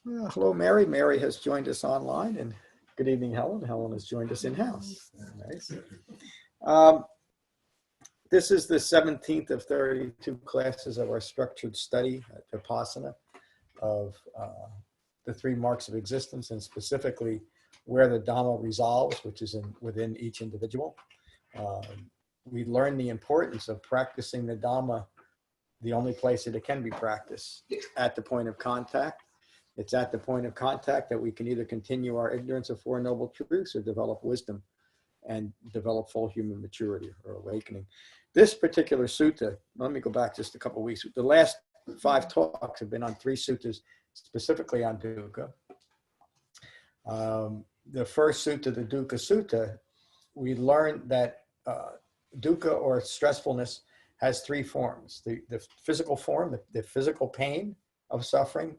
Hello, Mary. Mary has joined us online, and good evening, Helen. Helen has joined us in-house. Nice. Um, this is the 17th of 32 classes of our structured study at Vipassana of the three marks of existence, and specifically where the Dhamma resolves, which is within each individual. We learn the importance of practicing the Dhamma the only place that it can be practiced, at the point of contact. It's at the point of contact that we can either continue our ignorance of Four Noble Truths or develop wisdom and develop full human maturity or awakening. This particular sutta, let me go back just a couple of weeks. The last 5 talks have been on 3 suttas, specifically on Dukkha. The first sutta, the Dukkha Sutta, we learned that Dukkha, or stressfulness, has 3 forms. The physical form, the physical pain of suffering,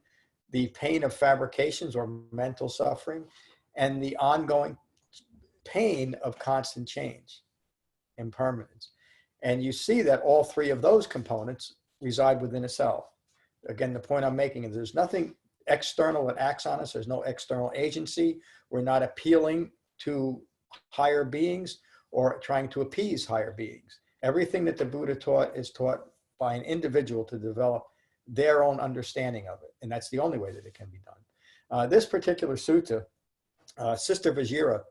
the pain of fabrications or mental suffering, and the ongoing pain of constant change, impermanence. And you see that all 3 of those components reside within a self. Again, the point I'm making is there's nothing external that acts on us. There's no external agency. We're not appealing to higher beings or trying to appease higher beings. Everything that the Buddha taught is taught by an individual to develop their own understanding of it. And that's the only way that it can be done. This particular sutta, Sister Vajira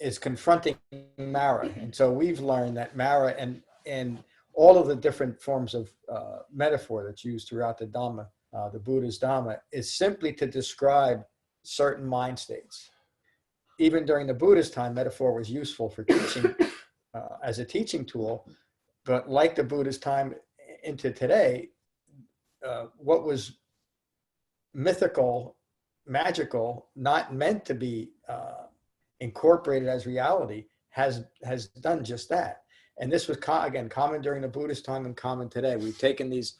is confronting Mara. And so we've learned that Mara and all of the different forms of metaphor that's used throughout the Dhamma, the Buddha's Dhamma, is simply to describe certain mind states. Even during the Buddha's time, metaphor was useful for teaching as a teaching tool, but like the Buddha's time into today, what was mythical, magical, not meant to be incorporated as reality, has done just that. And this was, again, common during the Buddhist time and common today. We've taken these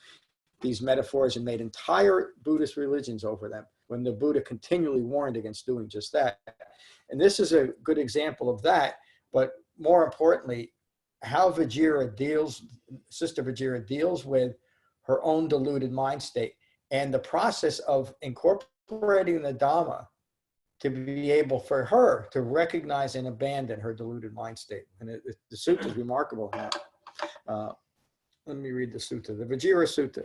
metaphors and made entire Buddhist religions over them, when the Buddha continually warned against doing just that. And this is a good example of that, but more importantly, how Sister Vajira deals with her own deluded mind state, and the process of incorporating the Dhamma to be able for her to recognize and abandon her deluded mind state. And the sutta is remarkable. Let me read the sutta, the Vajira Sutta.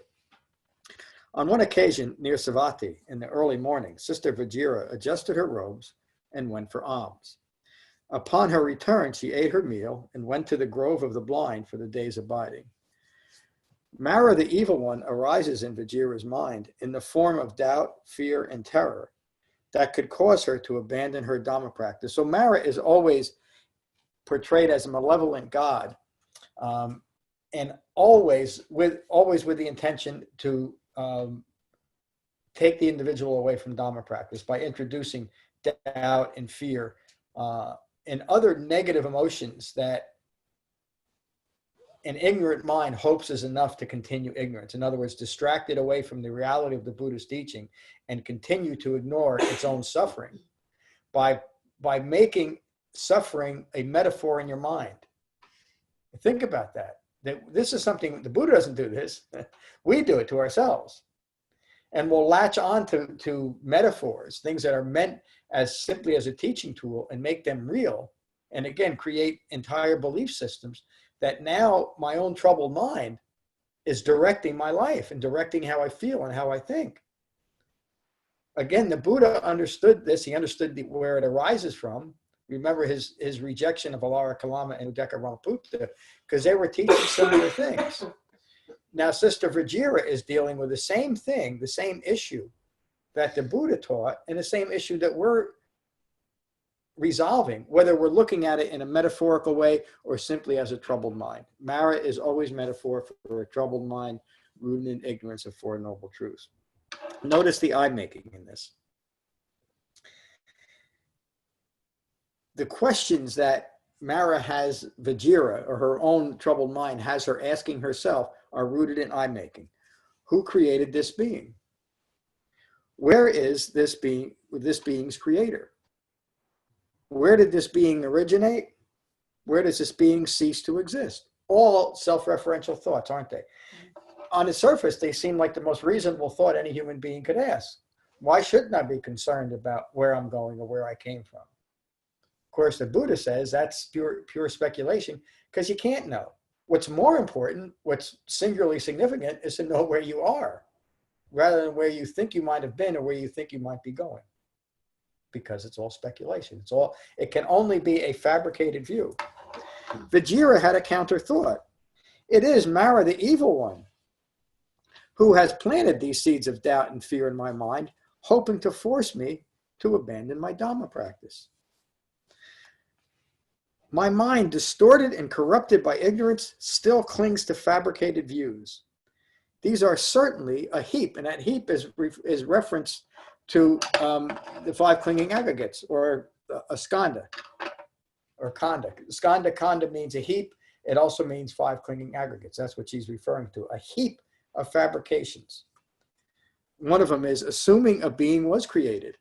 On one occasion near Savatthi in the early morning, Sister Vajira adjusted her robes and went for alms. Upon her return, she ate her meal and went to the grove of the blind for the day's abiding. Mara, the evil one, arises in Vajira's mind in the form of doubt, fear, and terror that could cause her to abandon her Dhamma practice. So Mara is always portrayed as a malevolent god, and always with the intention to take the individual away from Dhamma practice by introducing doubt and fear and other negative emotions that an ignorant mind hopes is enough to continue ignorance. In other words, distracted away from the reality of the Buddha's teaching and continue to ignore its own suffering by making suffering a metaphor in your mind. Think about that. This is something, the Buddha doesn't do this. We do it to ourselves. And we'll latch on to metaphors, things that are meant as simply as a teaching tool, and make them real. And again, create entire belief systems that now my own troubled mind is directing my life and directing how I feel and how I think. Again, the Buddha understood this. He understood where it arises from. Remember his rejection of Alara Kalama and Uddaka Ramaputta, because they were teaching similar things. Now, Sister Vajira is dealing with the same thing, the same issue that the Buddha taught, and the same issue that we're resolving, whether we're looking at it in a metaphorical way or simply as a troubled mind. Mara is always metaphor for a troubled mind rooted in ignorance of Four Noble Truths. Notice the eye making in this. The questions that Mara has Vajira, or her own troubled mind has her asking herself, are rooted in eye making. Who created this being? Where is this being's creator? Where did this being originate? Where does this being cease to exist? All self-referential thoughts, aren't they? on the surface, they seem like the most reasonable thought any human being could ask. Why shouldn't I be concerned about where I'm going or where I came from? Of course, the Buddha says that's pure speculation, because you can't know. What's more important, what's singularly significant, is to know where you are, rather than where you think you might have been or where you think you might be going. Because it's all speculation. It can only be a fabricated view. Vajira had a counter thought. It is Mara, the evil one, who has planted these seeds of doubt and fear in my mind, hoping to force me to abandon my Dhamma practice. My mind, distorted and corrupted by ignorance, still clings to fabricated views. These are certainly a heap, and that heap is reference to the 5 clinging aggregates, or a skanda, or kanda. Skanda means a heap. It also means 5 clinging aggregates. That's what she's referring to, a heap of fabrications. One of them is assuming a being was created.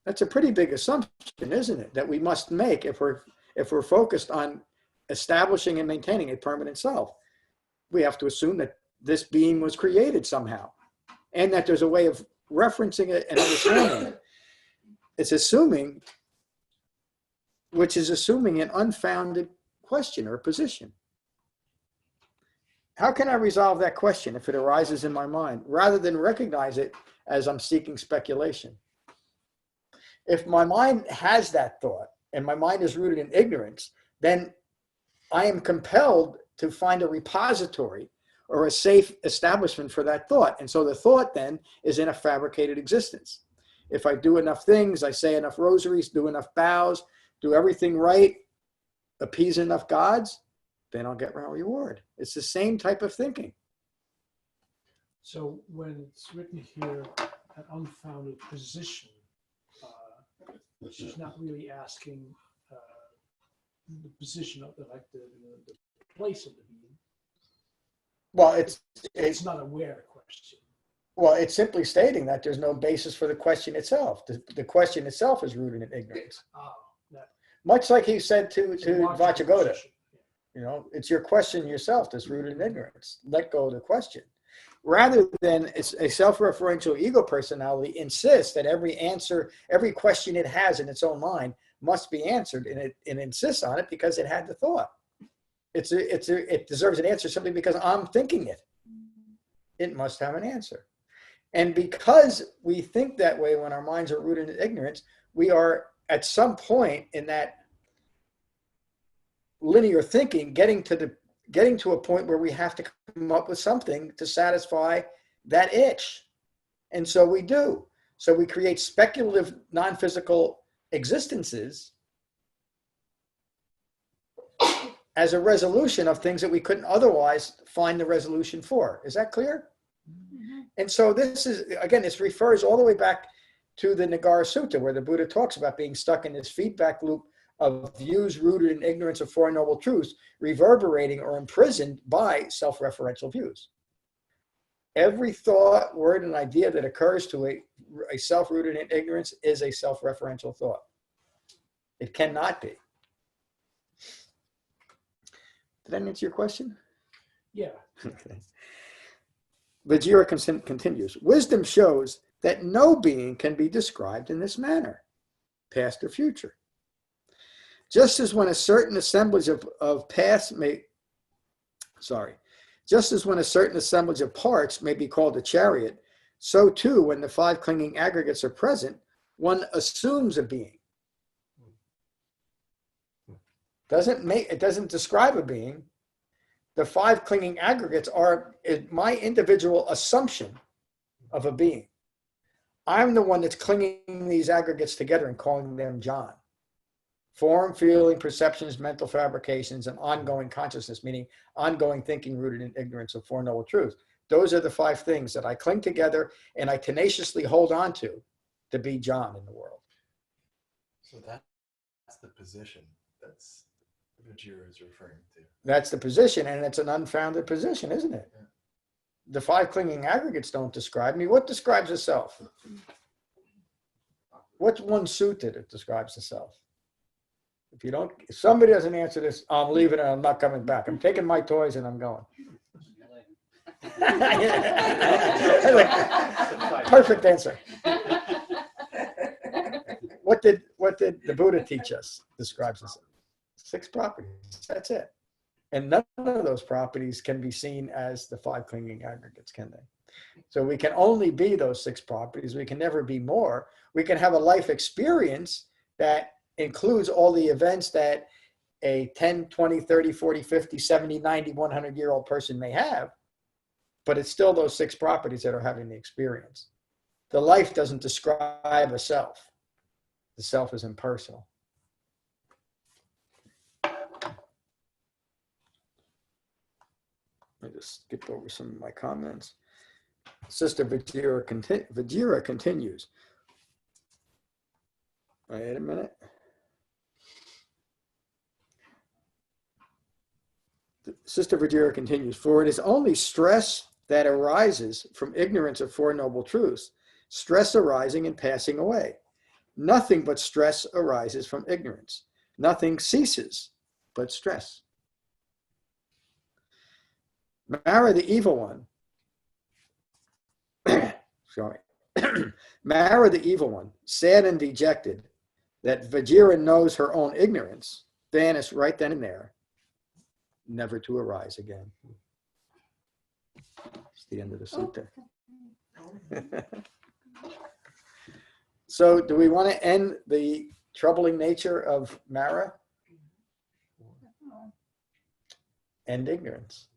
That's a pretty big assumption, isn't it, that we must make if we're focused on establishing and maintaining a permanent self. We have to assume that this being was created somehow, and that there's a way of referencing it and understanding it. It's assuming, which is assuming an unfounded question or position. How can I resolve that question if it arises in my mind, rather than recognize it as I'm seeking speculation? If my mind has that thought, and my mind is rooted in ignorance, then I am compelled to find a repository or a safe establishment for that thought. And so the thought then is in a fabricated existence. If I do enough things, I say enough rosaries, do enough bows, do everything right, appease enough gods, then I'll get my reward. It's the same type of thinking. So when it's written here, an unfounded position, she's not really asking the position of the place of the being. Well, it's not a where question. Well, it's simply stating that there's no basis for the question itself. The question itself is rooted in ignorance. Much like he said to Vajira, you know, it's your question yourself that's rooted in ignorance. Let go of the question. Rather than it's a self-referential ego personality insists that every answer, every question it has in its own mind must be answered, and it insists on it because it had the thought. It deserves an answer simply because I'm thinking it. It must have an answer. And because we think that way when our minds are rooted in ignorance, we are at some point in that linear thinking getting to a point where we have to come up with something to satisfy that itch. And so we do. So we create speculative, non-physical existences as a resolution of things that we couldn't otherwise find the resolution for. Is that clear? Mm-hmm. And so this is, again, this refers all the way back to the Vajira Sutta, where the Buddha talks about being stuck in this feedback loop of views rooted in ignorance of Four Noble Truths, reverberating or imprisoned by self-referential views. Every thought, word, and idea that occurs to a self-rooted in ignorance is a self-referential thought. It cannot be. Did that answer your question? Yeah. Okay. Vajira continues. Wisdom shows that no being can be described in this manner, past or future. Just as when a certain assemblage of parts may be called a chariot, so too when the 5 clinging aggregates are present, one assumes a being. It doesn't describe a being. The 5 clinging aggregates are my individual assumption of a being. I'm the one that's clinging these aggregates together and calling them John. Form, feeling, perceptions, mental fabrications, and ongoing consciousness, meaning ongoing thinking rooted in ignorance of Four Noble Truths. Those are the 5 things that I cling together and I tenaciously hold on to be John in the world. So that's the position that's Vajira is referring to. That's the position, and it's an unfounded position, isn't it? Yeah. The 5 clinging aggregates don't describe me. What describes the self? What's one sutta that describes the self? if somebody doesn't answer this, I'm leaving and I'm not coming back. I'm taking my toys and I'm going. Perfect answer. What did the Buddha teach us? Describes us 6 properties. That's it. And none of those properties can be seen as the 5 clinging aggregates, can they? So we can only be those 6 properties. We can never be more. We can have a life experience that includes all the events that a 10, 20, 30, 40, 50, 70, 90, 100-year-old person may have, but it's still those 6 properties that are having the experience. The life doesn't describe a self. The self is impersonal. I just skipped over some of my comments. Sister Vajira continues. Wait a minute. Sister Vajira continues, for it is only stress that arises from ignorance of 4 noble truths, stress arising and passing away. Nothing but stress arises from ignorance. Nothing ceases but stress. Mara, the evil one, sorry, Mara, the evil one, sad and dejected that Vajira knows her own ignorance, vanished right then and there, never to arise again. It's the end of the sutta. So do we want to end the troubling nature of Mara? End ignorance.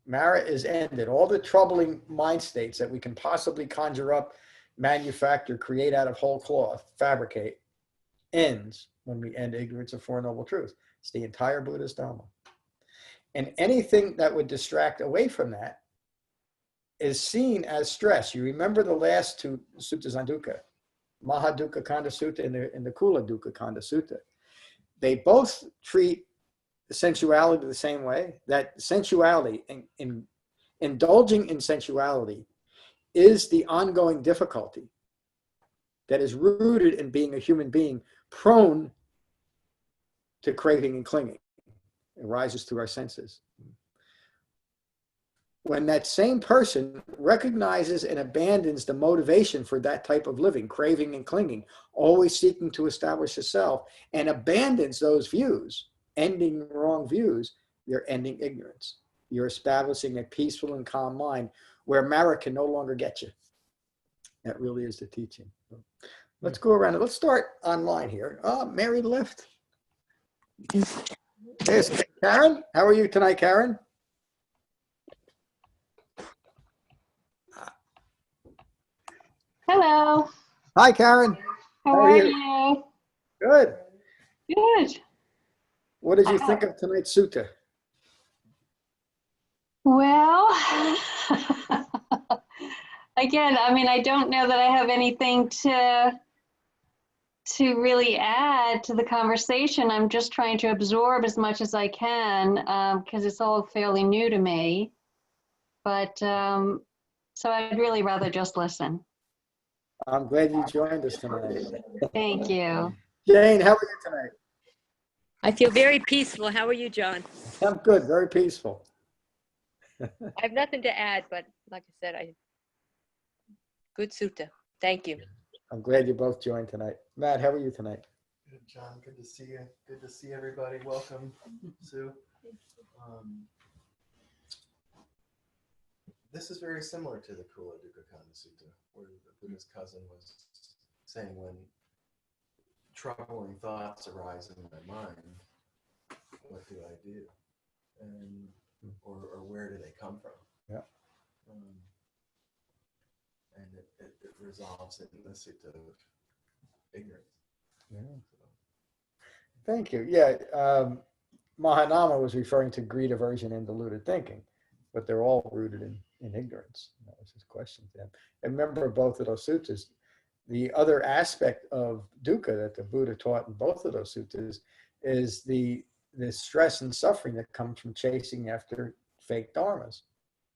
Mara is ended. All the troubling mind states that we can possibly conjure up, manufacture, create out of whole cloth, fabricate, ends when we end ignorance of 4 noble truths. It's the entire Buddhist Dhamma. And anything that would distract away from that is seen as stress. You remember the last 2 suttas on dukkha, Mahadukkha Kanda Sutta and the Kula Dukkha Kanda Sutta. They both treat sensuality the same way. That sensuality, in indulging in sensuality, is the ongoing difficulty that is rooted in being a human being prone to craving and clinging. It arises through our senses. When that same person recognizes and abandons the motivation for that type of living, craving and clinging, always seeking to establish a self, and abandons those views, ending wrong views, you're ending ignorance. You're establishing a peaceful and calm mind where Mara can no longer get you. That really is the teaching. Let's go around. Let's start online here. Oh, Mary left. There's Karen. How are you tonight, Karen? Hello. Hi, Karen. How are you? Good. Good. What did you think of tonight's sutta? Well, again, I mean, I don't know that I have anything to really add to the conversation. I'm just trying to absorb as much as I can because it's all fairly new to me. But so I'd really rather just listen. I'm glad you joined us tonight. Thank you. Jane, how are you tonight? I feel very peaceful. How are you, John? I'm good, very peaceful. I have nothing to add, but like I said, good sutta. Thank you. I'm glad you both joined tonight. Matt, how are you tonight? Good, John. Good to see you. Good to see everybody. Welcome, Sue. This is very similar to the Kula Dukkha Kanda Sutta, where the Buddha's cousin was saying when troubling thoughts arise in my mind, what do I do? And or where do they come from? Yeah. And it resolves it in the sutta of ignorance. Yeah. Thank you. Yeah, Mahanama was referring to greed, aversion, and deluded thinking, but they're all rooted in ignorance. That was his question to them. And remember both of those suttas. The other aspect of dukkha that the Buddha taught in both of those suttas is the stress and suffering that comes from chasing after fake dharmas.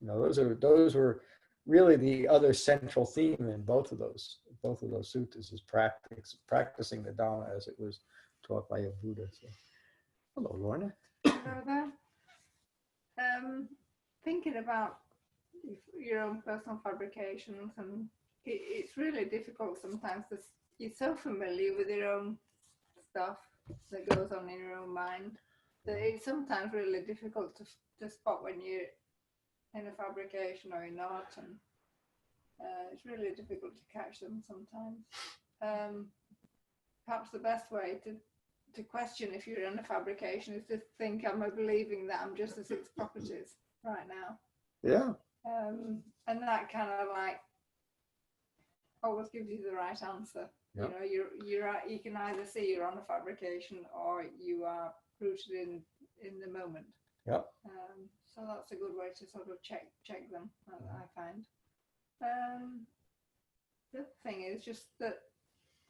You know, those were really the other central theme in both of those suttas is practicing the Dhamma as it was taught by a Buddha. So. Hello, Lorna. Hello there. Thinking about your own personal fabrications, and it's really difficult sometimes because you're so familiar with your own stuff that goes on in your own mind that it's sometimes really difficult to spot when you're in a fabrication or you're not, and it's really difficult to catch them sometimes. Perhaps the best way to question if you're in a fabrication is to think, am I believing that I'm just the six properties right now? Yeah. And that kind of like always gives you the right answer. Yep. You know, you can either see you're on a fabrication or you are rooted in the moment. Yep. So that's a good way to sort of check them, I find. The other thing is just that,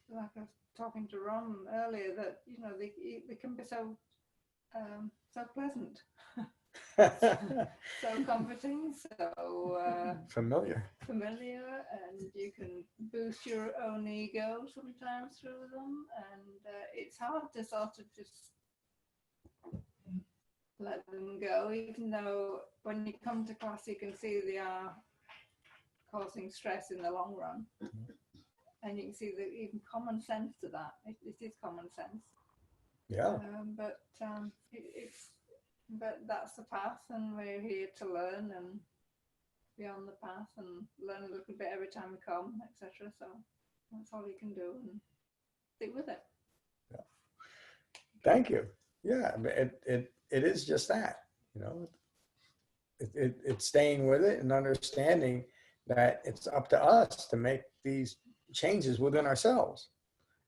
like I was talking to Ron earlier, that you know they can be so pleasant, so comforting, so Familiar. familiar, and you can boost your own ego sometimes through them, and it's hard to sort of just let them go, even though when you come to class you can see they are causing stress in the long run. And you can see the even common sense to that. It is common sense. Yeah. But that's the path, and we're here to learn and be on the path and learn a little bit every time we come, etc. So that's all you can do, and stick with it. Yeah. Thank you. Yeah, it is just that, you know. It's staying with it and understanding that it's up to us to make these changes within ourselves.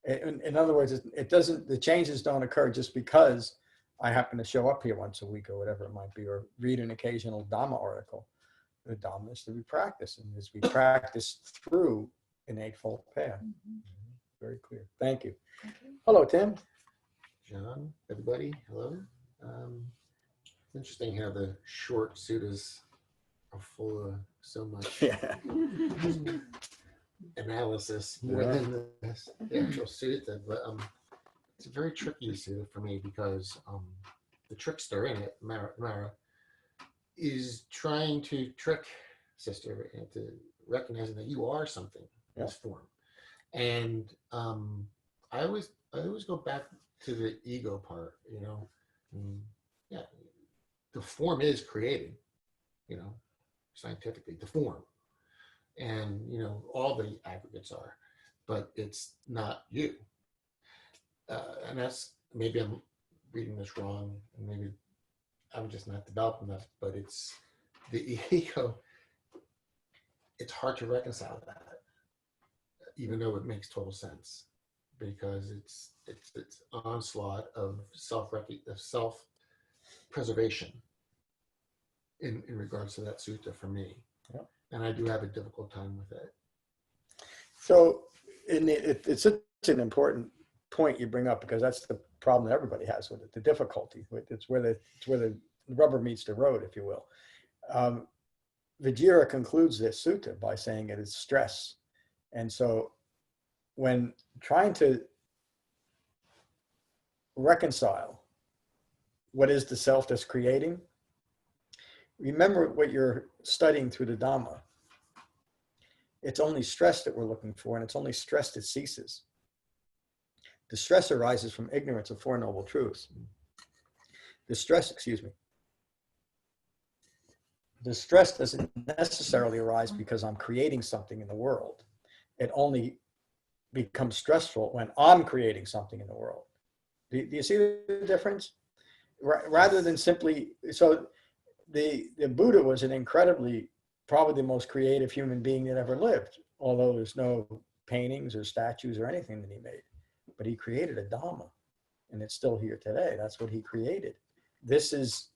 In other words, the changes don't occur just because I happen to show up here once a week or whatever it might be, or read an occasional Dhamma article. The Dhamma is to be practiced, and as we practice through an Eightfold Path. Very clear. Thank you. Hello, Tim. John, everybody, hello. It's interesting how the short suttas are full of so much Yeah. analysis more than the actual sutta, but it's a very tricky sutta for me because the trickster in it, Mara, is trying to trick sister into recognizing that you are something, this form. And I always go back to the ego part, you know. Yeah, the form is created, you know, scientifically, the form. And, you know, all the aggregates are, but it's not you. And that's, maybe I'm reading this wrong, and maybe I'm just not developed enough, but it's the ego. It's hard to reconcile that, even though it makes total sense, because it's onslaught of self-preservation in regards to that sutta for me. Yep. And I do have a difficult time with it. So it's such an important point you bring up, because that's the problem that everybody has with it, the difficulty. It's where the rubber meets the road, if you will. Vajira concludes this sutta by saying it is stress. And so when trying to reconcile what is the self that's creating, remember what you're studying through the Dhamma. It's only stress that we're looking for, and it's only stress that ceases. The stress arises from ignorance of Four Noble Truths. The stress doesn't necessarily arise because I'm creating something in the world. It only becomes stressful when I'm creating something in the world. Do you see the difference? Rather than simply, so the Buddha was an incredibly, probably the most creative human being that ever lived, although there's no paintings or statues or anything that he made. But he created a Dhamma, and it's still here today. That's what he created. This is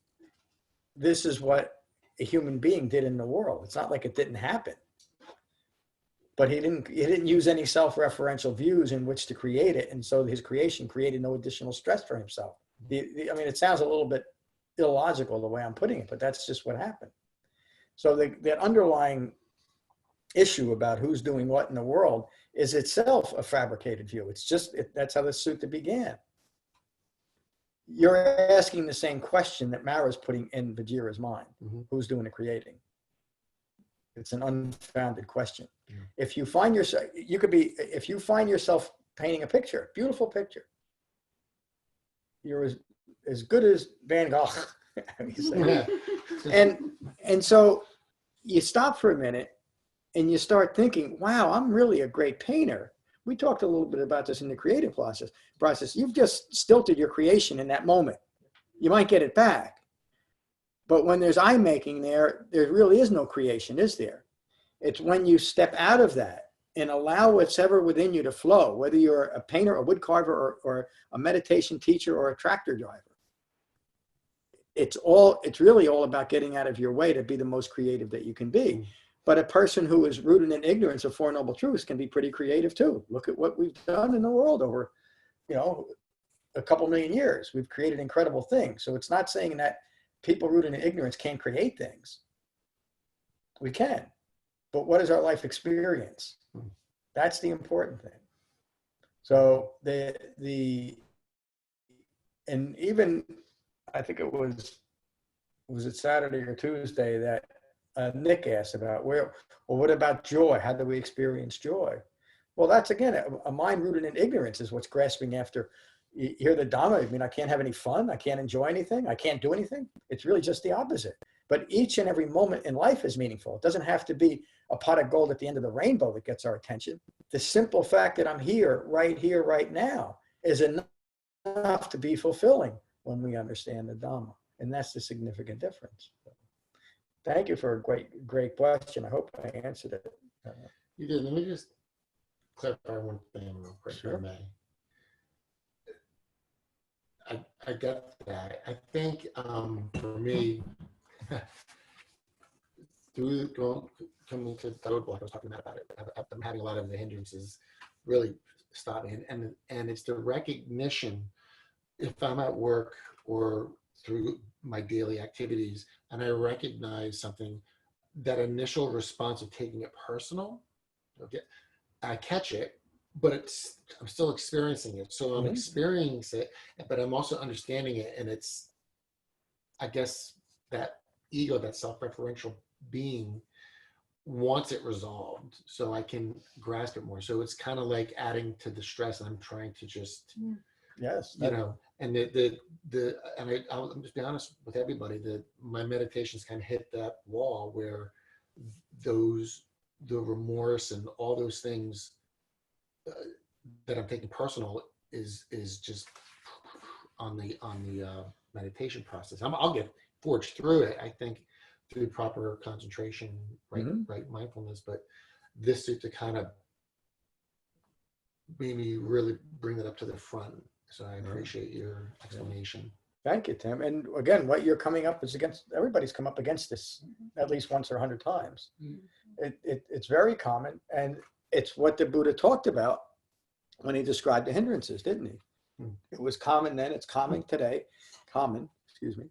what a human being did in the world. It's not like it didn't happen. But he didn't use any self-referential views in which to create it, and so his creation created no additional stress for himself. I mean, it sounds a little bit illogical the way I'm putting it, but that's just what happened. So the underlying issue about who's doing what in the world is itself a fabricated view. It's just, that's how the sutta began. you're asking the same question that Mara's putting in Vajira's mind. Mhm. Who's doing the creating? It's an unfounded question. Yeah. If you find yourself, if you find yourself painting a picture, beautiful picture, you're as good as Van Gogh. You say. Yeah. And so you stop for a minute and you start thinking, wow, I'm really a great painter. We talked a little bit about this in the creative process. You've just stilted your creation in that moment. You might get it back. But when there's eye making there really is no creation, is there? It's when you step out of that and allow what's ever within you to flow, whether you're a painter, a wood carver, or a meditation teacher, or a tractor driver. It's really all about getting out of your way to be the most creative that you can be. But a person who is rooted in ignorance of Four Noble Truths can be pretty creative too. Look at what we've done in the world over, a couple million years. We've created incredible things. So it's not saying that people rooted in ignorance can't create things. We can. But what is our life experience? That's the important thing. So and even, I think it was it Saturday or Tuesday that Nick asked about, what about joy? How do we experience joy? Well, that's, again, a mind rooted in ignorance is what's grasping after. You hear the Dhamma, I mean, I can't have any fun. I can't enjoy anything. I can't do anything. It's really just the opposite. But each and every moment in life is meaningful. It doesn't have to be a pot of gold at the end of the rainbow that gets our attention. The simple fact that I'm here, right now, is enough to be fulfilling when we understand the Dhamma. And that's the significant difference. Thank you for a great question. I hope I answered it. You did. Let me just clarify one thing real quick, Sure. if I may. I get that. I think for me, coming to the roadblock, I was talking about it. I'm having a lot of the hindrances really stop me, and it's the recognition, if I'm at work or through my daily activities, and I recognize something, that initial response of taking it personal, okay, I catch it, but I'm still experiencing it. So I'm experiencing it, but I'm also understanding it. And it's, I guess, that ego, that self-referential being wants it resolved so I can grasp it more. So it's kind of like adding to the stress, and I'm trying to just, Yes. and I'll just be honest with everybody, that my meditations kind of hit that wall where the remorse and all those things that I'm taking personal is just on the meditation process. I'll get forged through it, I think, through proper concentration, right mindfulness. But this to kind of made me really bring that up to the front. So I appreciate your explanation. Thank you, Tim. And again, what you're coming up is against, everybody's come up against this at least once or 100 times. It's very common, and it's what the Buddha talked about when he described the hindrances, didn't he? It was common then, it's common today, excuse me.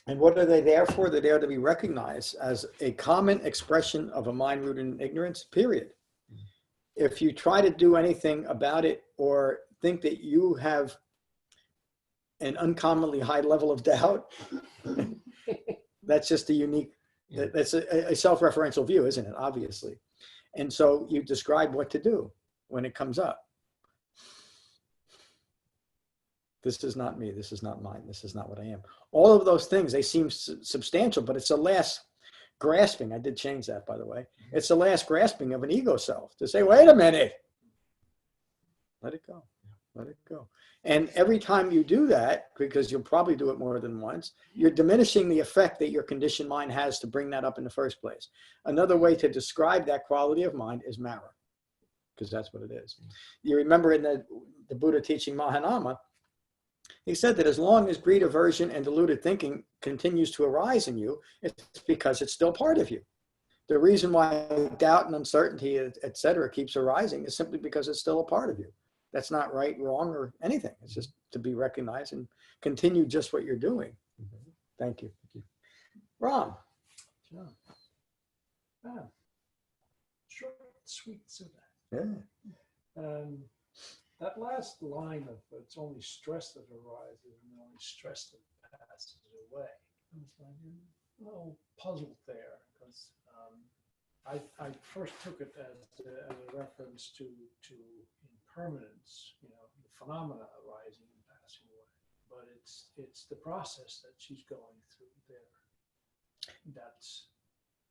And what are they there for? They're there to be recognized as a common expression of a mind rooted in ignorance, period. If you try to do anything about it or think that you have an uncommonly high level of doubt, that's just a unique, that's a self-referential view, isn't it? Obviously. And so you describe what to do when it comes up. This is not me. This is not mine. This is not what I am. All of those things, they seem substantial, but it's the last grasping. I did change that, by the way. It's the last grasping of an ego self to say, wait a minute. Let it go. Let it go. And every time you do that, because you'll probably do it more than once, you're diminishing the effect that your conditioned mind has to bring that up in the first place. Another way to describe that quality of mind is Mara, because that's what it is. You remember in the Buddha teaching Mahanama, he said that as long as greed, aversion, and deluded thinking continues to arise in you, it's because it's still part of you. The reason why doubt and uncertainty, et cetera, keeps arising is simply because it's still a part of you. That's not right, wrong, or anything. It's just to be recognized and continue just what you're doing. Thank you. Thank you. Ram. Short, sweet Sutta. Yeah. That last line of it's only stress that arises and only stress that passes away. I was like a little puzzled there because I first took it as a reference to impermanence, you know, the phenomena arising and passing away. But it's the process that she's going through there. That's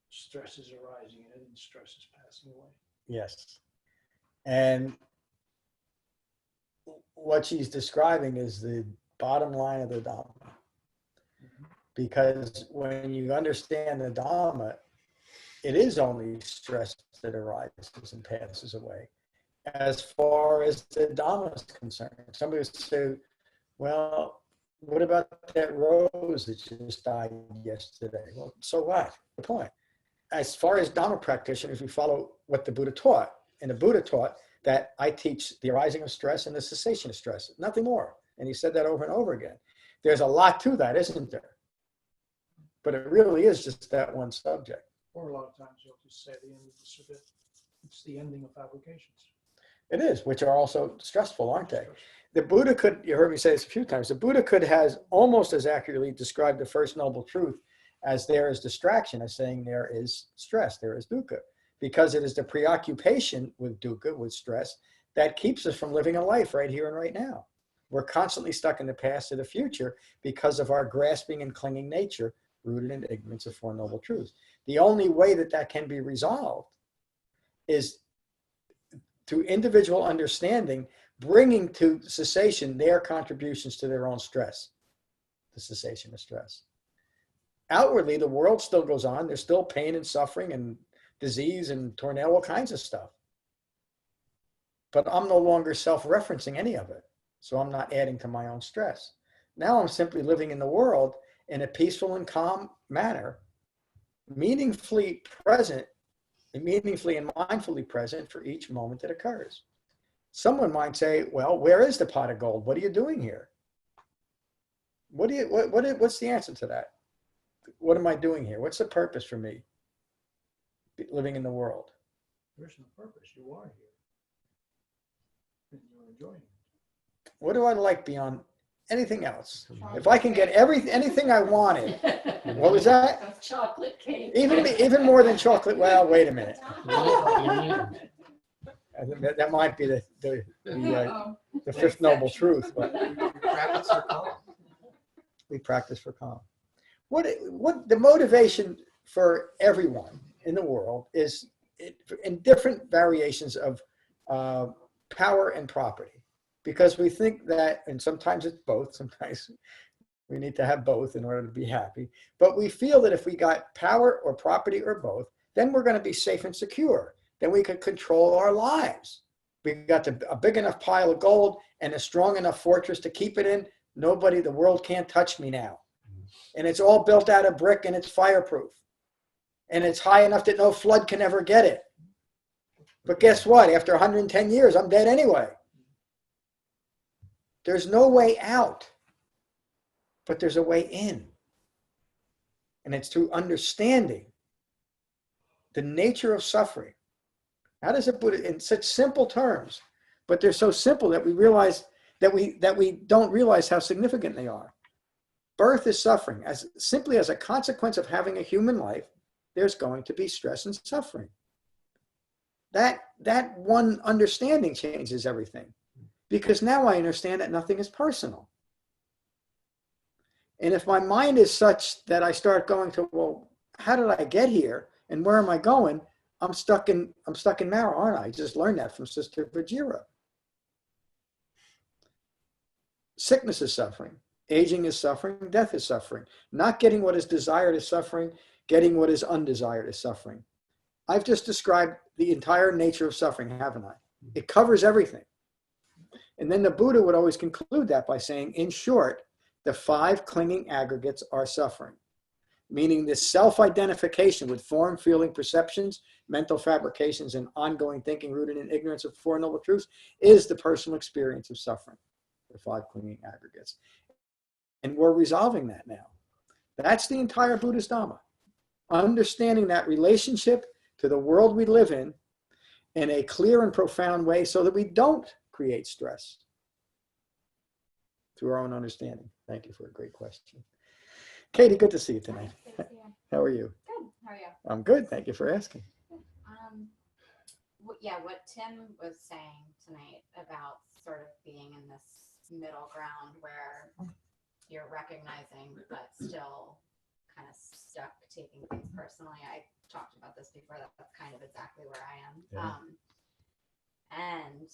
stress is arising in it and stress is passing away. Yes. And what she's describing is the bottom line of the Dhamma. Because when you understand the Dhamma, it is only stress that arises and passes away. As far as the Dhamma is concerned, somebody would say, well, what about that rose that just died yesterday? Well, so what? The point. As far as Dhamma practitioners, we follow what the Buddha taught. And the Buddha taught that I teach the arising of stress and the cessation of stress, nothing more. And he said that over and over again. There's a lot to that, isn't there? But it really is just that one subject. Or a lot of times you'll just say at the end of the Sutta, it's the ending of fabrications. It is, which are also stressful, aren't they? The Buddha could, you heard me say this a few times, the Buddha could has almost as accurately described the first noble truth as there is distraction, as saying there is stress, there is dukkha. Because it is the preoccupation with dukkha, with stress, that keeps us from living a life right here and right now. We're constantly stuck in the past or the future because of our grasping and clinging nature, rooted in ignorance of Four Noble Truths. The only way that that can be resolved is through individual understanding, bringing to cessation their contributions to their own stress, the cessation of stress. Outwardly, the world still goes on. There's still pain and suffering and disease and tornado, all kinds of stuff. But I'm no longer self-referencing any of it. So I'm not adding to my own stress. Now I'm simply living in the world in a peaceful and calm manner, meaningfully present, and meaningfully and mindfully present for each moment that occurs. Someone might say, well, where is the pot of gold? What are you doing here? What's the answer to that? What am I doing here? What's the purpose for me living in the world? There's no purpose. You are here. And you're enjoying it. What do I like beyond anything else? If I can get anything I wanted, what was that? Chocolate cake. Even more than chocolate. Well, wait a minute. I think that might be the fifth noble truth. But Practice for calm. we practice for calm. What the motivation for everyone in the world is in different variations of power and property. Because we think that, and sometimes it's both, sometimes we need to have both in order to be happy. But we feel that if we got power or property or both, then we're going to be safe and secure. Then we could control our lives. We got a big enough pile of gold and a strong enough fortress to keep it in. Nobody, the world can't touch me now. And it's all built out of brick and it's fireproof. And it's high enough that no flood can ever get it. But guess what? After 110 years, I'm dead anyway. There's no way out, but there's a way in. And it's through understanding the nature of suffering. How does it put it in such simple terms? But they're so simple that we realize that we don't realize how significant they are. Birth is suffering. As simply as a consequence of having a human life, there's going to be stress and suffering. That one understanding changes everything. Because now I understand that nothing is personal. And if my mind is such that I start going to, well, how did I get here? And where am I going? I'm stuck in Mara, aren't I? I just learned that from Sister Vajira. Sickness is suffering. Aging is suffering. Death is suffering. Not getting what is desired is suffering. Getting what is undesired is suffering. I've just described the entire nature of suffering, haven't I? It covers everything. And then the Buddha would always conclude that by saying, in short, the 5 clinging aggregates are suffering. Meaning this self-identification with form, feeling, perceptions, mental fabrications, and ongoing thinking rooted in ignorance of 4 noble truths is the personal experience of suffering, the 5 clinging aggregates. And we're resolving that now. That's the entire Buddhist Dhamma. Understanding that relationship to the world we live in a clear and profound way so that we don't create stress through our own understanding? Thank you for a great question. Katie, good to see you tonight. How are you? Good. How are you? I'm good. Thank you for asking. Yeah, what Tim was saying tonight about sort of being in this middle ground where you're recognizing but still kind of stuck taking things personally. I talked about this before. That's kind of exactly where I am. Yeah. And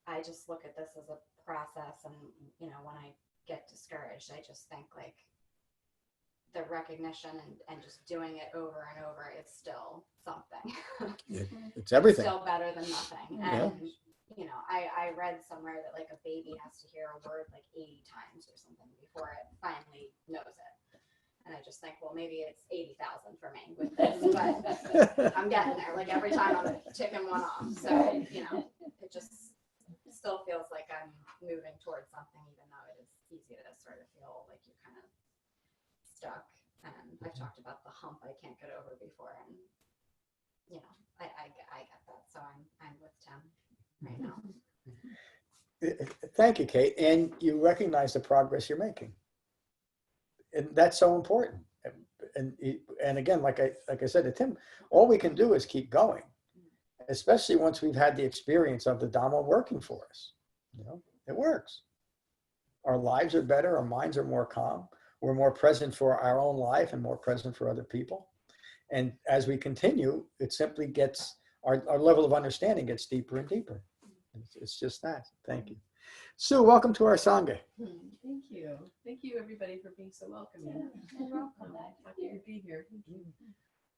I just look at this as a process, and you know, when I get discouraged, I just think like the recognition and just doing it over and over is still something. It's everything. Still better than nothing. Yeah. And you know, I read somewhere that like a baby has to hear a word like 80 times or something before it finally knows it. And I just think, well, maybe it's 80,000 for me with this, but I'm getting there. Like every time I'm ticking one off. So, you know, it just still feels like I'm moving towards something, even though it is easy to sort of feel like you're kind of stuck. And I've talked about the hump I can't get over before, and you know, I get that. So I'm with Tim right now. Thank you, Kate. And you recognize the progress you're making. And that's so important. And again, like I said to Tim, all we can do is keep going, especially once we've had the experience of the Dhamma working for us. You know, it works. Our lives are better. Our minds are more calm. We're more present for our own life and more present for other people. And as we continue, it simply gets, our level of understanding gets deeper and deeper. It's just that. Thank you. Sue, welcome to our sangha. Thank you. Thank you, everybody, for being so welcoming. You're welcome. Happy to be here.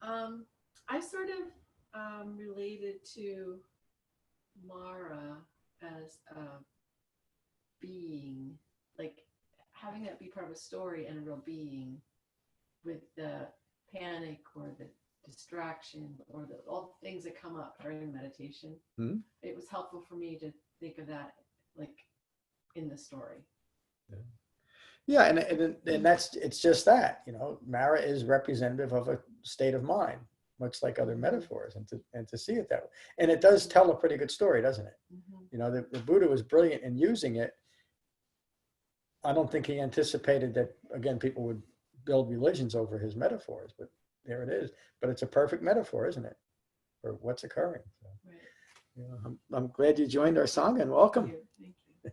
I sort of related to Mara as a being, like having that be part of a story and a real being, with the panic or the distraction or all the things that come up during meditation. Mm-hmm. It was helpful for me to think of that like in the story. Yeah, and that's, it's just that, you know, Mara is representative of a state of mind, much like other metaphors, and to see it that way. And it does tell a pretty good story, doesn't it? Mm-hmm. You know, the Buddha was brilliant in using it. I don't think he anticipated that, again, people would build religions over his metaphors, but there it is. But it's a perfect metaphor, isn't it, for what's occurring? So, Right. you know, I'm glad you joined our sangha, and welcome. Thank you.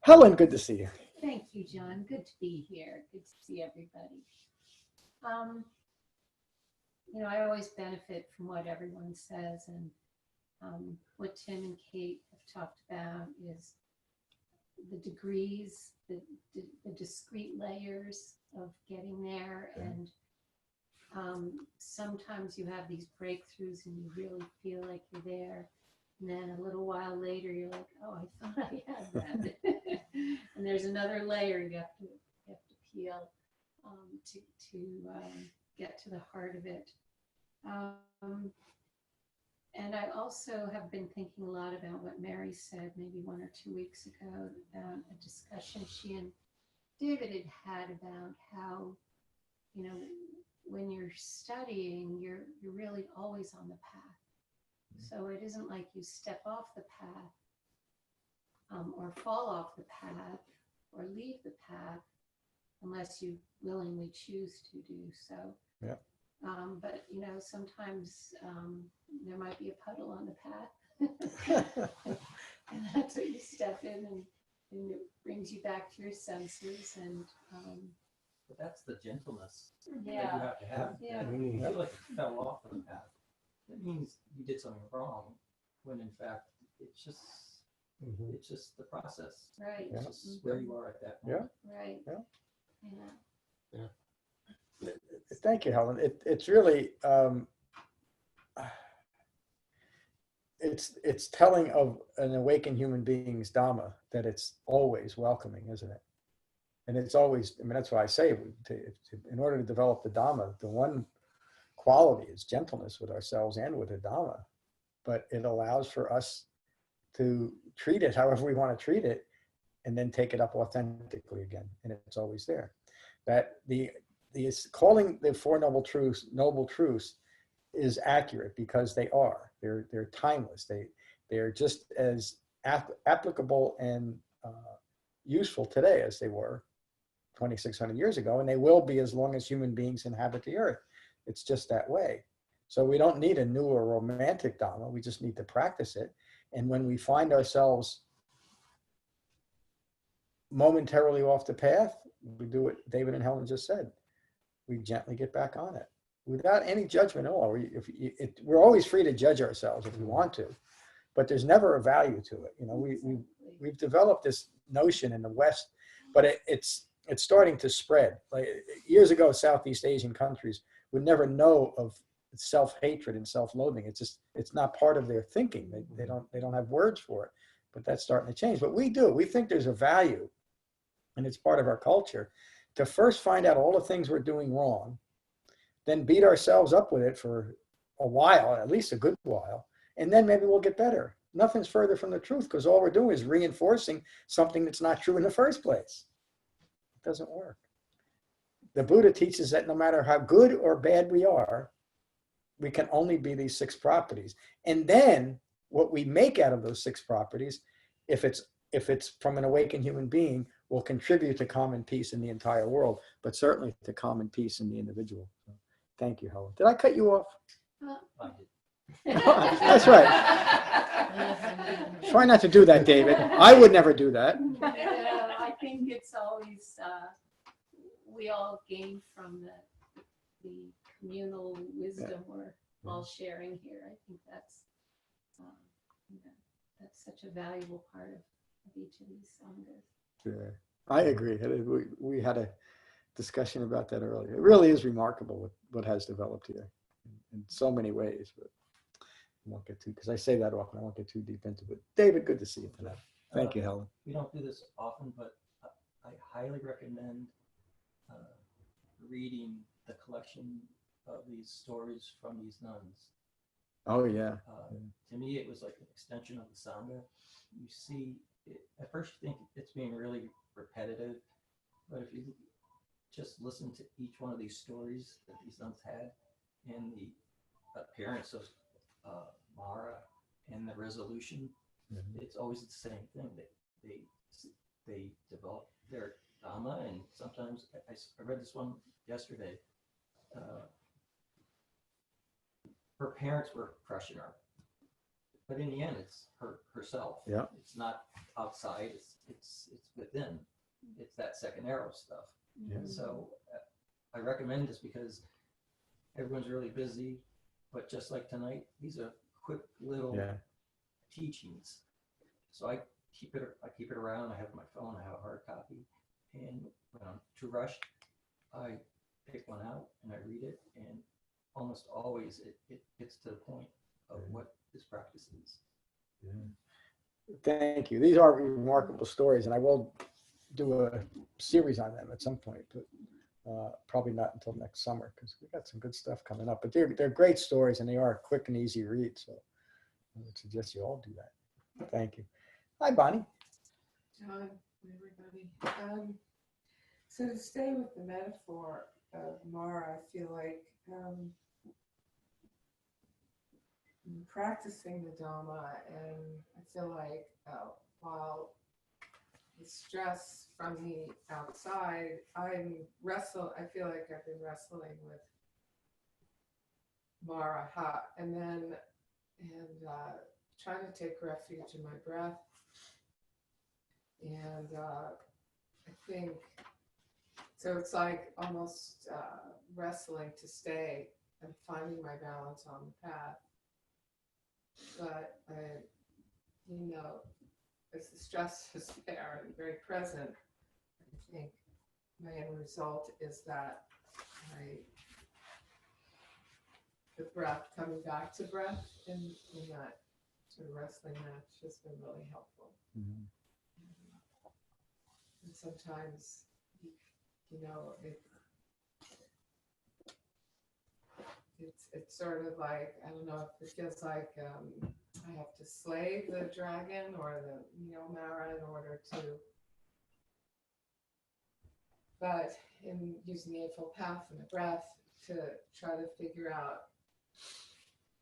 Helen, good to see you. Thank you, John. Good to be here. Good to see everybody. You know, I always benefit from what everyone says, and what Tim and Kate have talked about is the degrees, the discrete layers of getting there. Okay. And sometimes you have these breakthroughs and you really feel like you're there. And then a little while later, you're like, oh, I thought I had that. And there's another layer you have to peel to get to the heart of it. And I also have been thinking a lot about what Mary said maybe 1 or 2 weeks ago about a discussion she and David had about how, you know, when you're studying, you're really always on the path. So it isn't like you step off the path or fall off the path or leave the path unless you willingly choose to do so. Yeah. But, you know, sometimes there might be a puddle on the path. And that's what you step in, and it brings you back to your senses. And but that's the gentleness that yeah, you have to have. yeah. You feel like you fell off the path. That means you did something wrong, when in fact it's just it's just the process. Right. It's just where you are at that moment. Right. Yeah. Thank you, Helen. It's really it's telling of an awakened human being's Dhamma that it's always welcoming, isn't it? And it's always, I mean, that's why I say, in order to develop the Dhamma, the one quality is gentleness with ourselves and with the Dhamma. But it allows for us to treat it however we want to treat it, and then take it up authentically again. And it's always there. That the calling the Four Noble Truths noble truths is accurate because they are. They're timeless. They're just as applicable and useful today as they were 2,600 years ago, and they will be as long as human beings inhabit the earth. It's just that way. So we don't need a new or romantic Dhamma. We just need to practice it. And when we find ourselves momentarily off the path, we do what David and Helen just said. We gently get back on it without any judgment at all. We're always free to judge ourselves if we want to, but there's never a value to it. You know, we've developed this notion in the West, but it's starting to spread. Like years ago, Southeast Asian countries would never know of self-hatred and self-loathing. It's not part of their thinking. They don't have words for it, but that's starting to change. But we do. We think there's a value, and it's part of our culture, to first find out all the things we're doing wrong, then beat ourselves up with it for a while, at least a good while, and then maybe we'll get better. Nothing's further from the truth, because all we're doing is reinforcing something that's not true in the first place. It doesn't work. The Buddha teaches that no matter how good or bad we are, we can only be these 6 properties. And then what we make out of those 6 properties, if it's from an awakened human being, will contribute to common peace in the entire world, but certainly to common peace in the individual. So, thank you, Helen. Did I cut you off? That's right. Try not to do that, David. I would never do that. I think it's always, we all gain from the communal wisdom we're all sharing here. I think that's such a valuable part of each of these sanghas. Yeah, I agree. We had a discussion about that earlier. It really is remarkable what has developed here in so many ways, but I won't get too, because I say that often, I won't get too deep into it. David, good to see you tonight. Thank you, Helen. We don't do this often, but I highly recommend reading the collection of these stories from these nuns. Oh, yeah. To me, it was like an extension of the sangha. You see, at first you think it's being really repetitive, but if you just listen to each one of these stories that these nuns had, and the appearance of Mara and the resolution, it's always the same thing. They develop their Dhamma, and sometimes I read this one yesterday. Her parents were crushing her, but in the end, it's herself. Yeah. It's not outside. It's within. It's that second arrow stuff. Yeah. So I recommend this because everyone's really busy, but just like tonight, these are quick little teachings. So I keep it around. I have my phone. I have a hard copy, and when I'm too rushed, I pick one out and I read it, and almost always it gets to the point of what this practice is. Yeah. Thank you. These are remarkable stories, and I will do a series on them at some point, but probably not until next summer, because we've got some good stuff coming up. But they're great stories, and they are a quick and easy read, so I would suggest you all do that. Thank you. Hi, Bonnie. John, everybody. So to stay with the metaphor of Mara, I feel like practicing the Dhamma, and I feel like while the stress from the outside, I feel like I've been wrestling with Mara, and trying to take refuge in my breath. And I think, so it's like almost wrestling to stay and finding my balance on the path. But as the stress is there and very present, I think my end result is that the breath, coming back to breath in that sort of wrestling match has been really helpful. Mm-hmm. And sometimes, it's sort of like, I don't know if it feels like I have to slay the dragon or the Mara in order to, but in using the Eightfold Path and the breath to try to figure out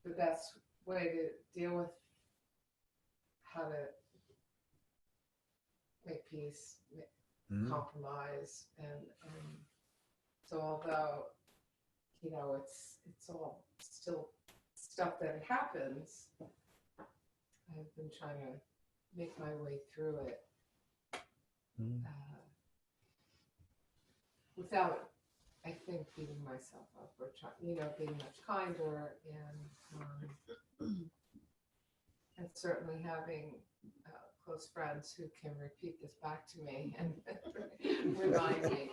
the best way to deal with how to make peace, compromise, and so although it's all still stuff that happens, I've been trying to make my way through it without, I think, beating myself up or being much kinder and certainly having close friends who can repeat this back to me and remind me.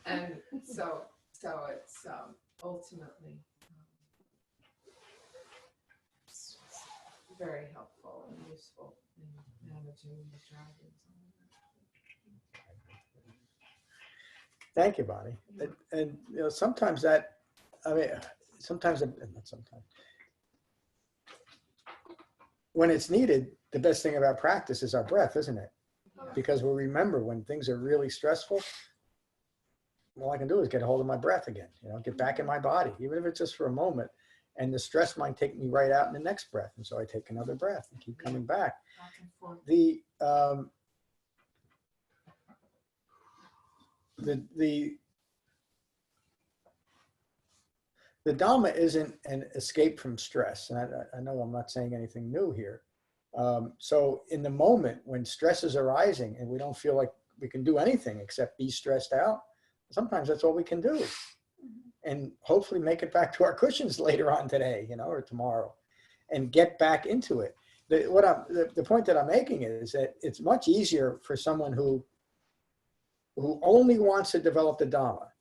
And so it's ultimately it's very helpful and useful in managing the dragons. Thank you, Bonnie. And sometimes not sometimes, when it's needed, the best thing about practice is our breath, isn't it? Because we'll remember when things are really stressful, all I can do is get a hold of my breath again, get back in my body, even if it's just for a moment. And the stress might take me right out in the next breath. And so I take another breath and keep coming back. The Dhamma isn't an escape from stress. And I know I'm not saying anything new here. So in the moment when stress is arising and we don't feel like we can do anything except be stressed out, sometimes that's all we can do. And hopefully make it back to our cushions later on today, or tomorrow, and get back into it. The point that I'm making is that it's much easier for someone who only wants to develop the Dhamma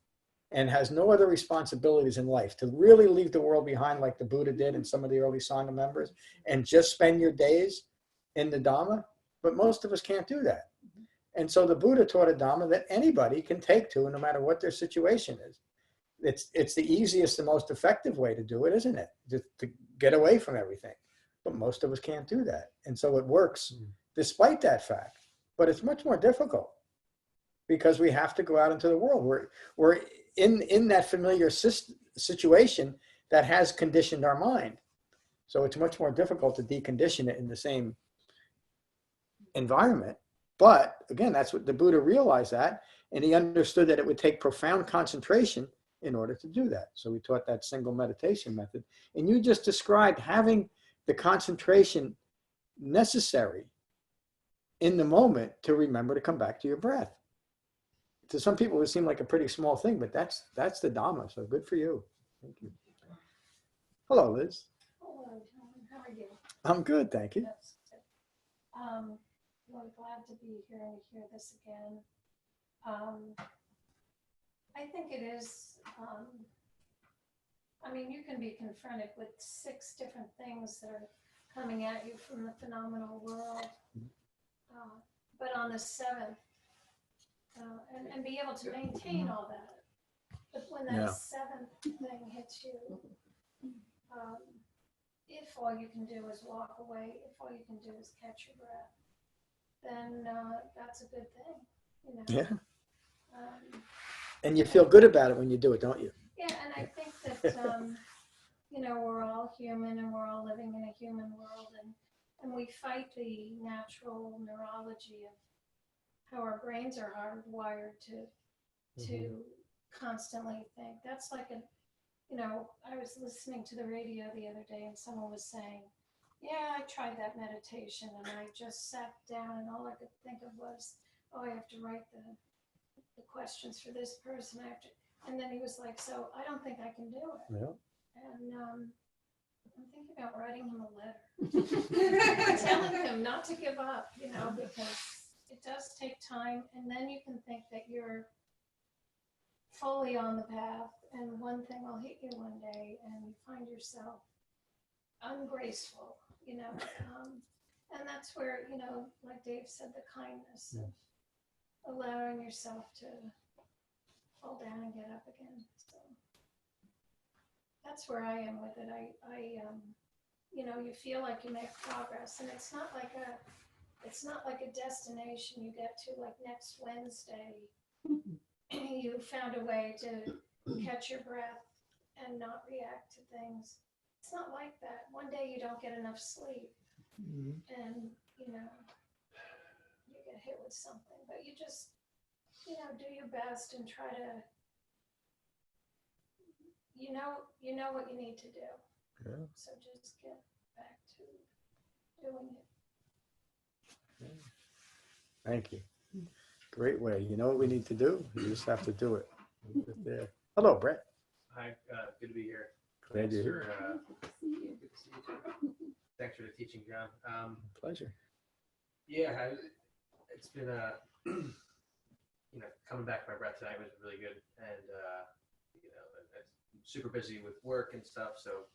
and has no other responsibilities in life to really leave the world behind like the Buddha did and some of the early Sangha members and just spend your days in the Dhamma. But most of us can't do that. And so the Buddha taught a Dhamma that anybody can take to, no matter what their situation is. It's the easiest and most effective way to do it, isn't it? Just to get away from everything. But most of us can't do that. And so it works despite that fact. But it's much more difficult because we have to go out into the world. We're in that familiar situation that has conditioned our mind. So it's much more difficult to decondition it in the same environment. But again, that's what the Buddha realized that, and he understood that it would take profound concentration in order to do that. So we taught that single meditation method. And you just described having the concentration necessary in the moment to remember to come back to your breath. To some people, it would seem like a pretty small thing, but that's the Dhamma. So good for you. Thank you. Hello, Liz. Hello, Tom. How are you? I'm good, thank you. That's good. Really glad to be here and hear this again. I think it is, you can be confronted with 6 different things that are coming at you from the phenomenal world. But on the 7th, and be able to maintain all that. But when that 7th thing hits you, if all you can do is walk away, if all you can do is catch your breath, then that's a good thing, Yeah. And you feel good about it when you do it, don't you? Yeah, and I think that, we're all human and we're all living in a human world, and we fight the natural neurology of how our brains are hardwired to constantly think. That's like I was listening to the radio the other day and someone was saying, yeah, I tried that meditation and I just sat down and all I could think of was, I have to write the questions for this person. And then he was like, so I don't think I can do it. Yeah. And I'm thinking about writing him a letter, telling him not to give up, because it does take time. And then you can think that you're fully on the path and one thing will hit you one day and you find yourself ungraceful, and that's where, like Dave said, the kindness of allowing yourself to fall down and get up again. So that's where I am with it. You feel like you make progress, and it's not like a destination you get to like next Wednesday. You found a way to catch your breath and not react to things. It's not like that. One day you don't get enough sleep, and you know, you get hit with something, but you just, you know, do your best and try to, you know what you need to do. Yeah. So just get back to doing it. Thank you. Great way. You know what we need to do? You just have to do it. There. Hello, Brett. Hi, good to be here. Glad Thanks you're here. Thanks for the teaching, John. Pleasure. Yeah, it's been you know, coming back from my breath tonight was really good, and you know, I'm super busy with work and stuff, so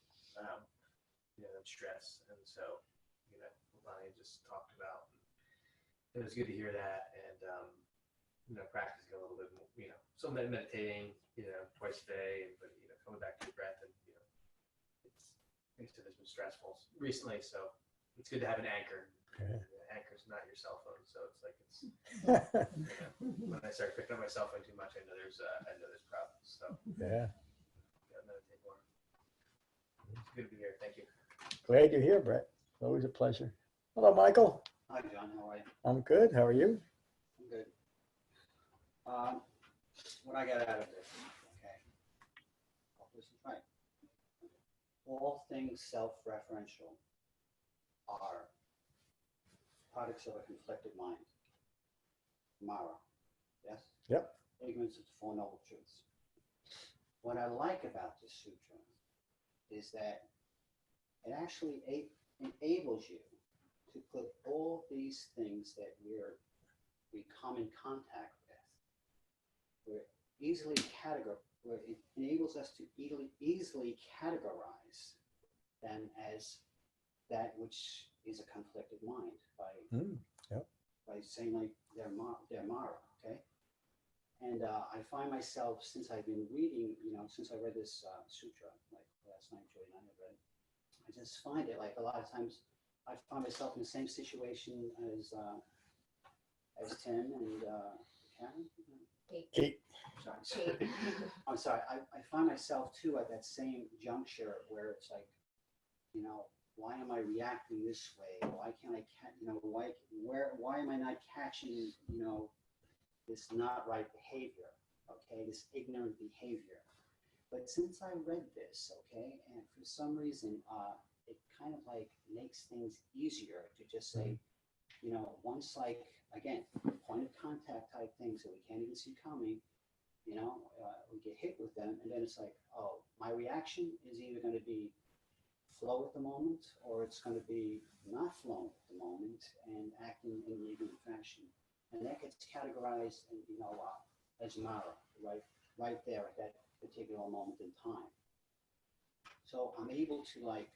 you know, and stress, and so you know, Lonnie just talked about. It was good to hear that, and you know, practicing a little bit more, you know, so meditating, you know, twice a day, but you know, coming back to the breath, and you know, it's like I said, it's been stressful recently, so it's good to have an anchor. Yeah. Anchor's not your cell phone, so it's like it's. You know, when I start picking up my cell phone too much, I know there's problems. So Yeah. gotta meditate more. It's good to be here. Thank you. Glad you're here, Brett. Always a pleasure. Hello, Michael. Hi, John. How are you? I'm good. How are you? I'm good. What I got out of this, okay? I'll do some right. All things self-referential are products of a conflicted mind. Mara. Yes? Yep. Ignorance of the Four Noble Truths. What I like about this sutra is that it actually enables you to put all these things that we come in contact with, where it enables us to easily categorize them as that which is a conflicted mind by saying like they're Mara, okay? And I find myself, since I've been reading, you know, since I read this sutra, like last night, Joy and I read it, I just find it like a lot of times I find myself in the same situation as Tim and Karen. Kate. Sorry. I'm sorry. I find myself too at that same juncture where it's like, you know, why am I reacting this way? Why can't I you know, why am I not catching, you know, this not right behavior, okay, this ignorant behavior. But since I read this, okay, and for some reason, it kind of like makes things easier to just say, you know, once like, again, point of contact type things that we can't even see coming, you know, we get hit with them, and then it's like, oh, my reaction is either going to be flow at the moment, or it's going to be not flowing at the moment and acting in an ignorant fashion. And that gets categorized, you know, as Mara, right there at that particular moment in time. So I'm able to like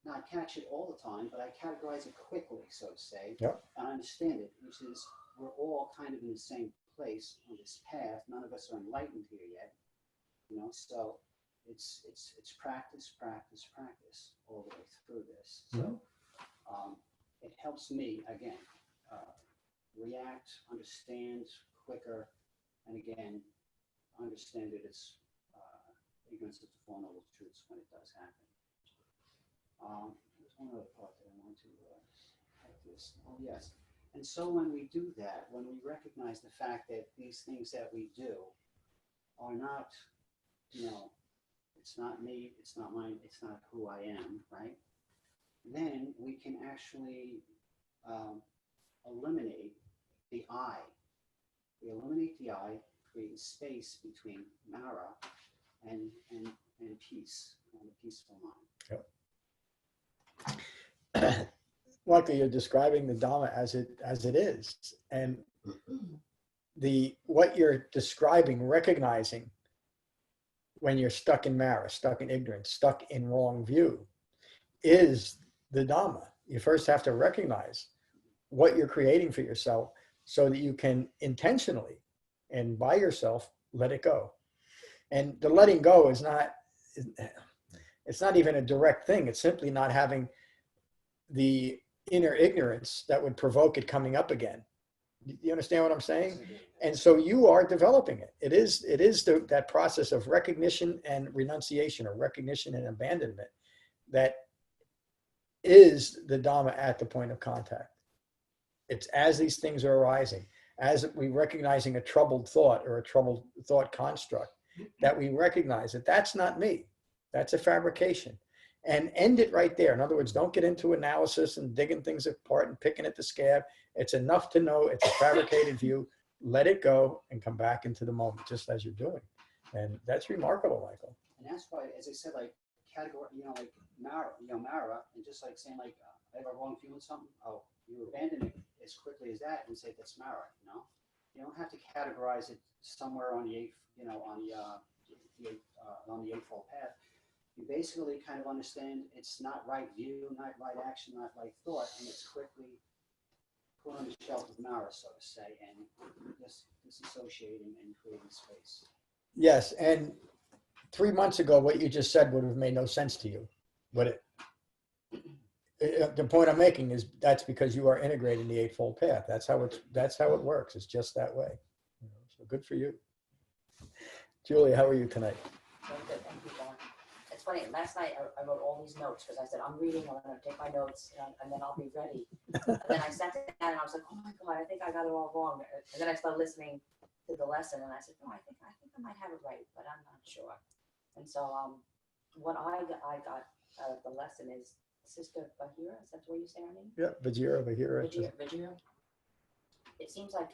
not catch it all the time, but I categorize it quickly, so to say, and I understand it, which is we're all kind of in the same place on this path. None of us are enlightened here yet, you know. So it's practice all the way through this. So it helps me again. React, understand quicker, and again, understand that it's ignorance of the Four Noble Truths when it does happen. There's one other part that I want to have this. Oh, yes. And so when we do that, when we recognize the fact that these things that we do are not, you know, it's not me, it's not mine, it's not who I am, right? Then we can actually eliminate the I. We eliminate the I, creating space between Mara and peace, and a peaceful mind. Yep. Michael, you're describing the Dhamma as it is, and what you're describing, recognizing when you're stuck in Mara, stuck in ignorance, stuck in wrong view, is the Dhamma. You first have to recognize what you're creating for yourself, so that you can intentionally and by yourself let it go. And the letting go is not, it's not even a direct thing. It's simply not having the inner ignorance that would provoke it coming up again. You understand what I'm saying? And so you are developing it. It is that process of recognition and renunciation, or recognition and abandonment, that is the Dhamma at the point of contact. It's as these things are arising, as we recognizing a troubled thought or a troubled thought construct, that we recognize that that's not me. That's a fabrication. And end it right there. In other words, don't get into analysis and digging things apart and picking at the scab. It's enough to know it's a fabricated view. Let it go and come back into the moment, just as you're doing. And that's remarkable, Michael. And that's why, as I said, like category, like Mara, and just like saying like, I have a wrong view on something. Oh, you abandon it as quickly as that and say that's Mara. You don't have to categorize it somewhere on the eighth, on the eightfold path. You basically kind of understand it's not right view, not right action, not right thought, and it's quickly put on the shelf of Mara, so to say, and just disassociating and creating space. Yes, and 3 months ago, what you just said would have made no sense to you. But the point I'm making is that's because you are integrating the Eightfold Path. That's how it works. It's just that way. So good for you. Julia, how are you tonight? Very good, thank you, John. It's funny, last night I wrote all these notes because I said, I'm reading, I'm going to take my notes, and then I'll be ready. And then I sat down and I was like, oh my God, I think I got it all wrong. And then I started listening to the lesson and I said, no, I think I might have it right, but I'm not sure. And so what I got out of the lesson is Sister Vajira, is that the way you say her name? Yeah, Vajira. Vajira. It seems like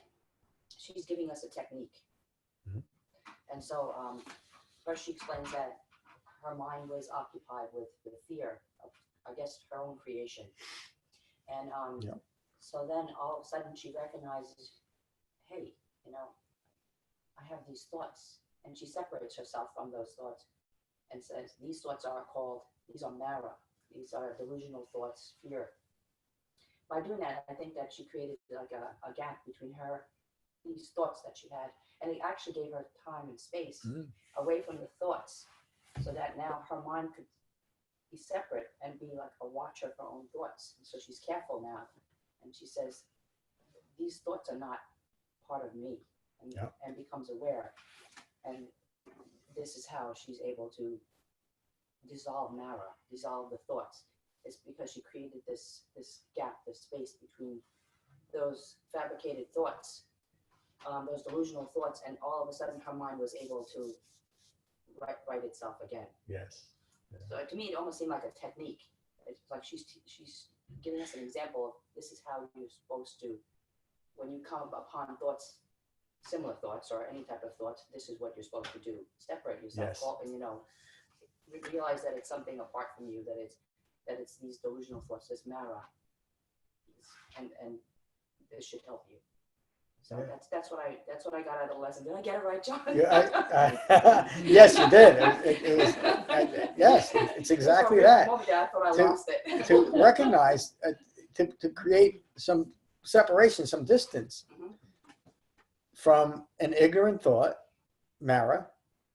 she's giving us a technique. Mm-hmm. And so first she explains that her mind was occupied with the fear of, I guess, her own creation. And so then all of a sudden she recognizes, hey, I have these thoughts. And she separates herself from those thoughts and says, these thoughts are Mara. These are delusional thoughts, fear. By doing that, I think that she created like a gap between these thoughts that she had. And it actually gave her time and space away from the thoughts, so that now her mind could be separate and be like a watcher of her own thoughts. And so she's careful now. And she says, these thoughts are not part of me, and becomes aware. And this is how she's able to dissolve Mara, dissolve the thoughts. It's because she created this gap, this space between those fabricated thoughts, those delusional thoughts, and all of a sudden her mind was able to right itself again. Yes. Yeah. So to me, it almost seemed like a technique. It's like she's giving us an example of this is how you're supposed to, when you come upon thoughts, similar thoughts or any type of thoughts, this is what you're supposed to do. Separate yourself, and realize that it's something apart from you, that it's these delusional thoughts, this Mara, and this should help you. So that's what I got out of the lesson. Did I get it right, John? Yeah, yes, you did. It was yes, it's exactly that. I thought I lost it. To recognize, to create some separation, some distance from an ignorant thought, Mara,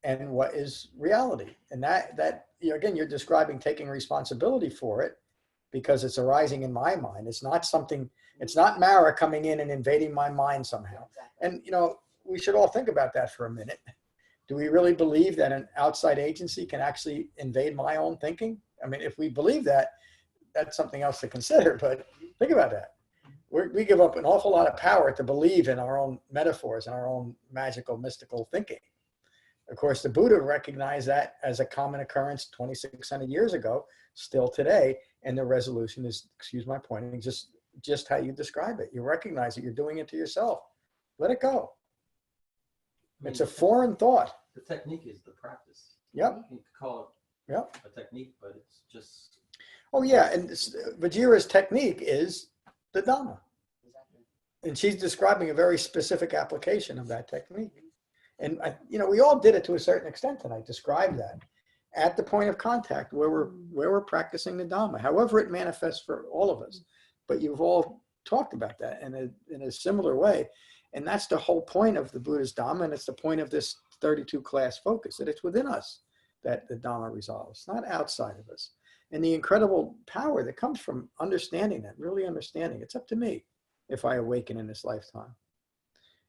and what is reality. And that again, you're describing taking responsibility for it because it's arising in my mind. It's not something. It's not Mara coming in and invading my mind somehow. And, we should all think about that for a minute. Do we really believe that an outside agency can actually invade my own thinking? I mean, if we believe that, that's something else to consider, but think about that. We give up an awful lot of power to believe in our own metaphors and our own magical, mystical thinking. Of course, the Buddha recognized that as a common occurrence 2,600 years ago, still today, and the resolution is, excuse my pointing, just how you describe it. You recognize it. You're doing it to yourself. Let it go. It's a foreign thought. The technique is the practice. Yep. You could call it a technique, but it's just. Oh, yeah. And Vajira's technique is the Dhamma. And she's describing a very specific application of that technique. And, we all did it to a certain extent tonight. Describe that at the point of contact where we're practicing the Dhamma, however it manifests for all of us. But you've all talked about that in a similar way. And that's the whole point of the Buddha's Dhamma. And it's the point of this 32 class focus, that it's within us that the Dhamma resolves, not outside of us. And the incredible power that comes from understanding that, really understanding. It's up to me if I awaken in this lifetime.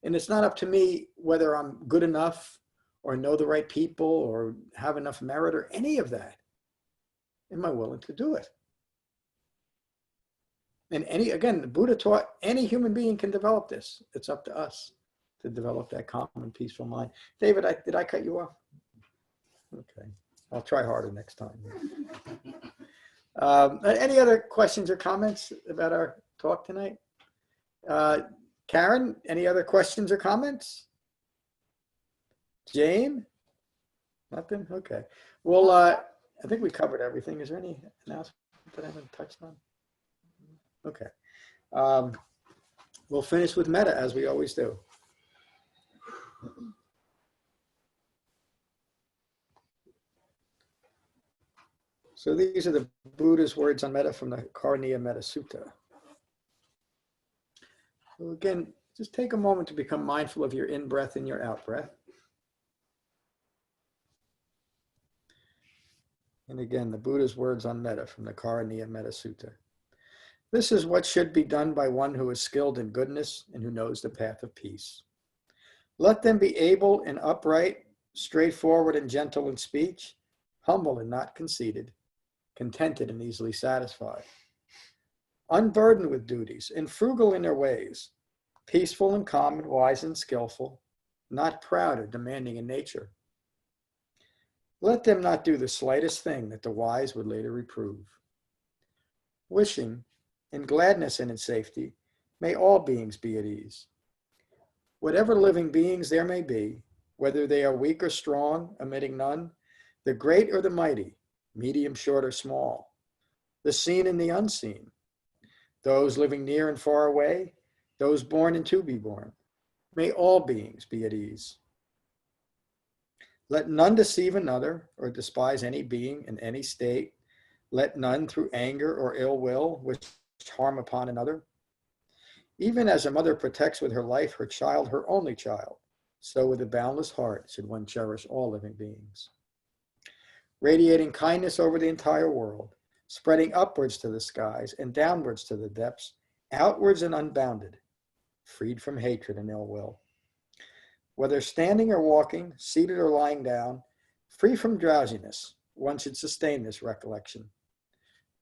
And it's not up to me whether I'm good enough or know the right people or have enough merit or any of that. Am I willing to do it? And again, the Buddha taught any human being can develop this. It's up to us to develop that calm and peaceful mind. David, did I cut you off? Okay, I'll try harder next time. Any other questions or comments about our talk tonight? Karen, any other questions or comments? Jane? Nothing? Okay. Well, I think we covered everything. Is there any announcement that I haven't touched on? Okay. We'll finish with metta as we always do. So these are the Buddha's words on metta from the Karaniya Metta Sutta. So again, just take a moment to become mindful of your in-breath and your out-breath. And again, the Buddha's words on metta from the Karaniya Metta Sutta. This is what should be done by one who is skilled in goodness and who knows the path of peace. Let them be able and upright, straightforward and gentle in speech, humble and not conceited, contented and easily satisfied, unburdened with duties and frugal in their ways, peaceful and calm and wise and skillful, not proud or demanding in nature. Let them not do the slightest thing that the wise would later reprove. Wishing, in gladness and in safety, may all beings be at ease. Whatever living beings there may be, whether they are weak or strong, omitting none, the great or the mighty, medium, short, or small, the seen and the unseen, those living near and far away, those born and to be born, may all beings be at ease. Let none deceive another or despise any being in any state. Let none through anger or ill will wish harm upon another. Even as a mother protects with her life her child, her only child, so with a boundless heart should one cherish all living beings. Radiating kindness over the entire world, spreading upwards to the skies and downwards to the depths, outwards and unbounded, freed from hatred and ill will. Whether standing or walking, seated or lying down, free from drowsiness, one should sustain this recollection.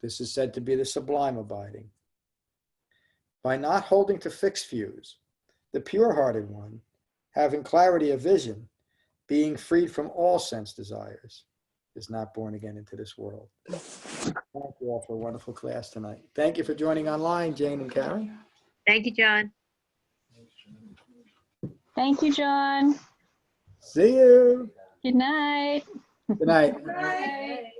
This is said to be the sublime abiding. By not holding to fixed views, the pure-hearted one, having clarity of vision, being freed from all sense desires, is not born again into this world. Thank you all for a wonderful class tonight. Thank you for joining online, Jane and Karen. Thank you, John. Thank you, John. See you. Good night. Good night. Bye.